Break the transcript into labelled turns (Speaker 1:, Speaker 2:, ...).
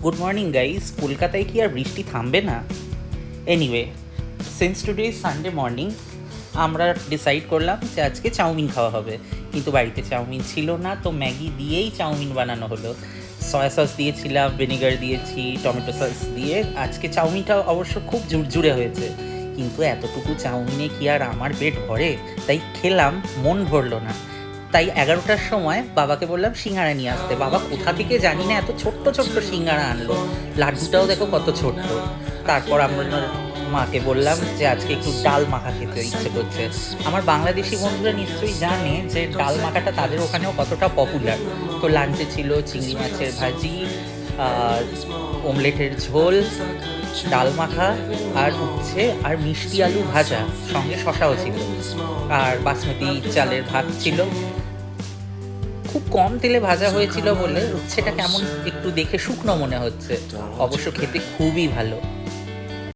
Speaker 1: Good morning guys. কলকাতায় কি আর বৃষ্টি থামবে না? Anyway, since today Sunday morning আমরা ডিসাইড করলাম যে আজকে চাউমিন খাওয়া হবে। কিন্তু বাড়িতে চাউমিন ছিল না, তো ম্যাগি দিয়েই চাউমিন বানানো হলো। সয়া সস দিয়েছিলাম, ভিনেগার দিয়েছি, টমেটো সস দিয়ে। আজকে চাউমিনটা অবশ্য খুব জুরজুরে হয়েছে, কিন্তু এতটুকু চাউমিনে কি আর আমার পেট ভরে? তাই খেলাম, মন ভরলো না। তাই 11টার সময় বাবাকে বললাম সিঙ্গারা নিয়ে আসতে। বাবা কোথা থেকে জানি না এত ছোট্ট ছোট্ট সিঙ্গারা আনলো, লাড্ডুটাও দেখো কত ছোট্ট। তারপর আমরা মাকে বললাম যে আজকে একটু ডাল মাখা খেতে ইচ্ছে করছে। আমার বাংলাদেশি বন্ধুরা নিশ্চয়ই জানে যে ডাল মাখাটা তাদের ওখানেও কতটা পপুলার। তো লাঞ্চে ছিল চিংড়ি মাছের ভাজি, ওমলেটের ঝোল, ডাল মাখা, আর উচ্ছে আর মিষ্টি আলু ভাজা, সঙ্গে শশাও ছিল, আর বাসমতি চালের ভাত ছিল। খুব কম তেলে ভাজা হয়েছিল বলে উচ্ছেটা কেমন একটু দেখে শুকনো মনে হচ্ছে, অবশ্য খেতে খুবই ভালো।